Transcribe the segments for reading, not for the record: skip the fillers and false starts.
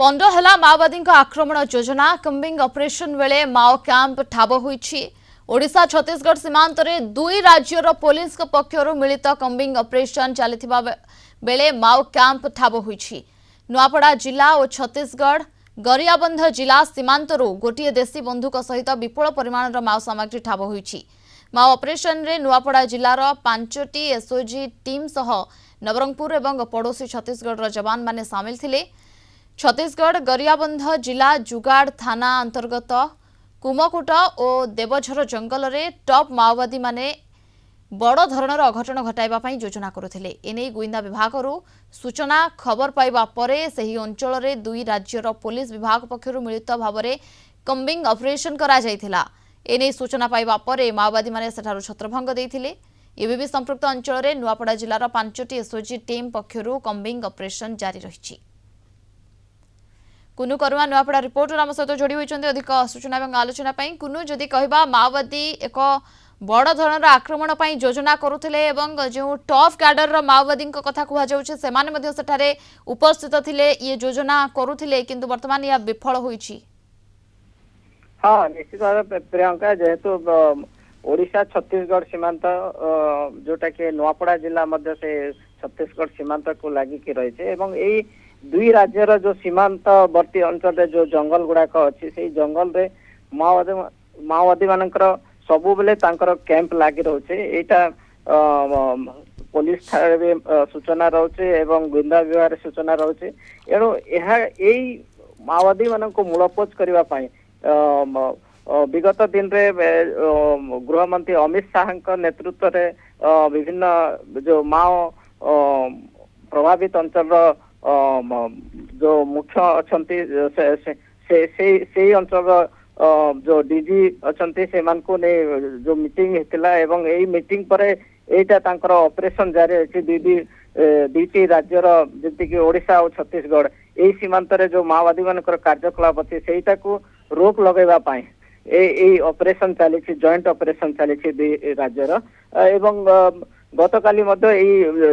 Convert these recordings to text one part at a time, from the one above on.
पंड है माओवादी आक्रमण योजना कम्बिंग ऑपरेशन बेले माओ कैंप ठाब होईछि। ओडिशा छत्तीसगढ़ सीमांत में दुई राज्यर पुलिस पक्षर मिलित कम्बिंग ऑपरेशन चलता बेले माओ कैंप ठाब होईछि। नुआपड़ा जिला और छत्तीसगढ़ गरियाबंध जिला सीमांतरू गोटे देशी बंधुक सहित विपुल परिमाण माओ सामग्री ठाब होईछि। माओ ऑपरेशन रे नुआपड़ा जिलार 5टी एसओजी टीम सह नवरंगपुर एवं पड़ोसी छत्तीसगढ़ जवान माने सामिल थिले। छत्तीसगढ़ गरियाबंध जिला जुगाड़ थाना अंतर्गत कुमकुट और देवझर जंगल रे टॉप माओवादी माने बड़ धरणर अघटन घटाइबा पई योजना करुथिले। एने गुइंदा विभाग सूचना खबर पाइबा परे सही अंचल रे दुई राज्यर पुलिस विभाग पक्षरु मिलित भावरे कम्बिंग ऑपरेशन करा जायथिला। एने सूचना पाइबा परे माओवादी माने सेठारु छत्रभंग देथिले। एबेबी संपृक्त अंचल रे नुआपड़ा जिलार 5टी एसओजी टीम पक्षरु कम्बिंग ऑपरेशन जारी रहिछि। कुनु करुआ नुआपड़ा रिपोर्टर आम सहित जोड़ी होइछन्ते अधिक सूचना और आलोचना पई। कुनु जदि कहबा माओवादी एक बड़ धरणर आक्रमण पई योजना करुथिले एवं जो टॉप कैडर माओवादी कथा कुहा जाउछे सेमाने मध्ये सेठारे उपस्थित थिले ये योजना करुथिले किंतु वर्तमान या विफल होइछि। हाँ निश्चित भाव प्रियंका जेहेतु ओडिशा छत्तीसगढ़ सीमांत जोटा कि नुआपड़ा जिला मध्य से छत्तीसगढ़ सीमांत को लागिकी रही एवं यही दुई राज्यर जो सीमांतवर्ती अंचल जो जंगल गुड़ाक अच्छी से जंगल रे माओवादी मानकर सबु बेले तांकर कैंप लागी रोचे। एटा पुलिस थारे सूचना रोचे एवं गुइंदा विभाग सूचना रोचे। एणु यही माओवादी मानक मूलपोच करने पाई विगत दिन रे गृहमंत्री अमित शाह नेतृत्व रे विभिन्न जो माओ प्रभावित अंचल जो मुख्य अछंती से अंचल जो डीजी अछंती से मानको ने जो मीटिंग हेतिला एवं एई मीटिंग परे एटा तांकर ऑपरेशन जारी अछि। दुईटी राज्यर जेति कि ओडिशा और छत्तीसगढ़ एई सीमांत रे जो माओवादी मानकर कार्यकलाप अछि सेटा को रोक लगेबा पाए ए ऑपरेशन चली जॉइंट ऑपरेशन चली दुई राज्यर एवं गतकाली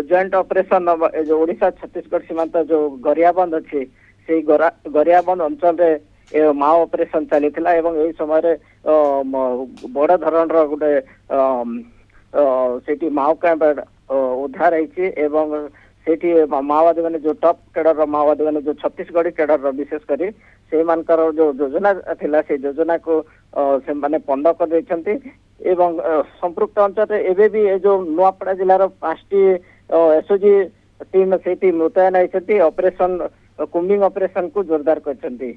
जॉइंट ऑपरेशन जो ओडिशा छत्तीसगढ़ सीमांत जो गरियाबंध अच्छी से गरियाबंध अंचल रे माओ ऑपरेशन चली एवं समय बड़ धरण गोटे से माओ कैंप उद्धार होती सेठी माओवादी मैंने जो टॉप कैडर माओवादी मैंने जो छत्तीसगढ़ी कैडर विशेष करी से मानकर जो योजना थिला से योजना को से माने पंड कर देछंती एवं संपृक्त अंचल एबे भी जो नुआपड़ा जिलार 5टी एसओजी टीम सेठी मुतयन होती ऑपरेशन कुम्बिंग ऑपरेशन को जोरदार करछंती।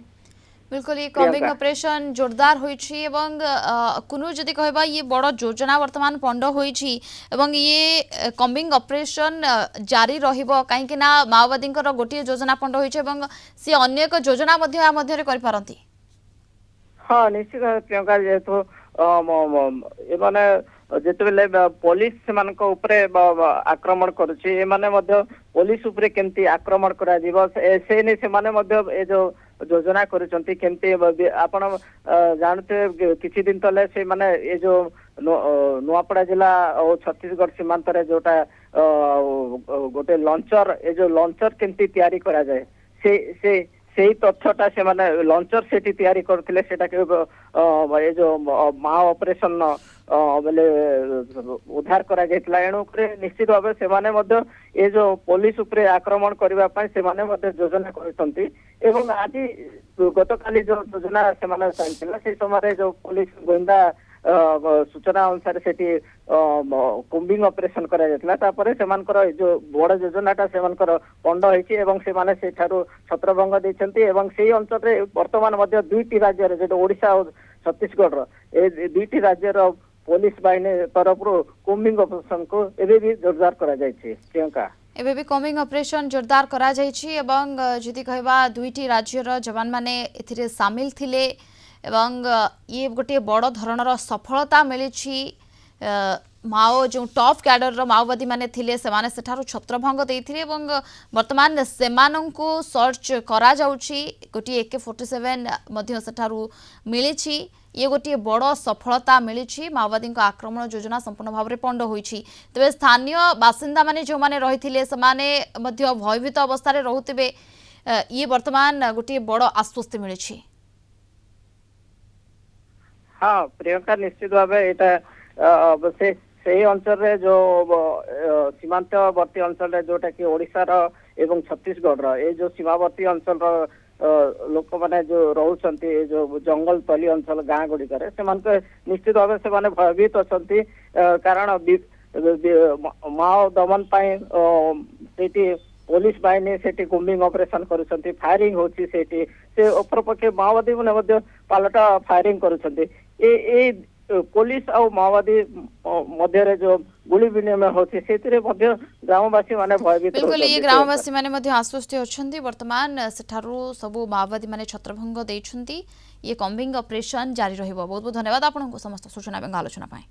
बिल्कुल ये कम्बिंग ऑपरेशन जोरदार होइछि एवं कुनु जदि कहबा ये बड़ योजना वर्तमान पंड होइछि एवं ये कम्बिंग ऑपरेशन जारी रहिबो काहेकि ना माओवादींकर गोटे योजना पंड होइछि एवं से अन्य एक योजना मध्ये आ मध्ये रे करि पारंती। हाँ निश्चित प्रियंका जेहेतु एमाने जेतेबेले पुलिस सेमानक उपरे आक्रमण करुछि एमाने मध्ये पुलिस उपरे केमती आक्रमण करा दिबो से ने सेमाने मध्ये ए जो योजना करुछंती केमती आपण जानते किछि दिन तले से माने ए जो नुआपड़ा जिला और छत्तीसगढ़ सीमांत रे जोटा गोटे लॉन्चर ए जो लॉन्चर केमती तैयारी करा जाए से तथ्यटा से माने लॉन्चर सेठी तैयारी करथिले सेटा के ए जो माओ ऑपरेशन बेले उद्धार करा जायतला। एणु निश्चित भाव से माने मध्य ए जो पुलिस उपरे आक्रमण करबा पई से माने मध्य योजना करछंती एवं आज गतकाली जो योजना से माने चलथिला से समय जो पुलिस गोइंदा सूचना अनुसार सेठी कुम्बिंग ऑपरेशन करा जायतला तापरे सेमानकर जो बड़ योजनाटा सेमानकर पंड होइछि एवं से माने सेठारु छत्रभंग दैछंती एवं सेही अंचल रे वर्तमान मध्य दुईटी राज्य रे जो ओडिशा और छत्तीसगढ़ ए दुईटी राज्य रो पुलिस बाहिनी तरफ कुम्बिंग ऑपरेशन को एबे भी जोरदार करा जायछि। प्रियंका एबे भी कम्बिंग ऑपरेशन जोरदार करा जायछि एवं जदि कहबा दुईटी राज्यर जवान माने एथिरे शामिल थिले एवं ये गोटे बड़ धरणर सफलता मिली। माओ जो टॉप कैडर माओवादी माने थिले सेमाने सेठारु छत्रभंग देइथिले एवं वर्तमान सेमानंकु सर्च करा जाउछि। गोटे AK-47 मध्य सेठारु मिलिछि। ये गोटे बड़ सफलता मिली माओवादी आक्रमण योजना संपूर्ण भाव में पंड होइछि। तेज स्थानीय बासिंदा माने जो माने रहिथिले समाने मध्य भयभीत अवस्था रे रहुतिबे ये वर्तमान गोटे बड़ आश्वस्ति मिली। हाँ प्रियंका निश्चित भाव यहाँ से अंचल जो सीमांतवर्ती अंचल जोटा कि ओडिशा एवं छत्तीसगढ़ ये जो सीमावर्ती अंचल लोक मैंने जो रोचंती जो जंगल तली अंचल गाँ गुड़िक निश्चित भाव से भयभीत अच्छा कारण माओ दमन पुलिस बाहिनी से कुम्बिंग ऑपरेशन करुछंती फायरिंग होची से अपरपक्षे माओवादी मैंने पालटा फायरिंग करुछंती ए पुलिस और माओवादी मध्य जो गुली विनिमय होची सेतिरे मध्य ग्रामवासी माने भयभीत बिल्कुल ये ग्रामवासी माने मध्य आश्वस्त होछंती वर्तमान सेठारु सबु माओवादी माने छत्रभंग देइछंती ये कम्बिंग ऑपरेशन जारी रहिबो। बहुत बहुत धन्यवाद आपनको समस्त सूचना एवं आलोचना पाए।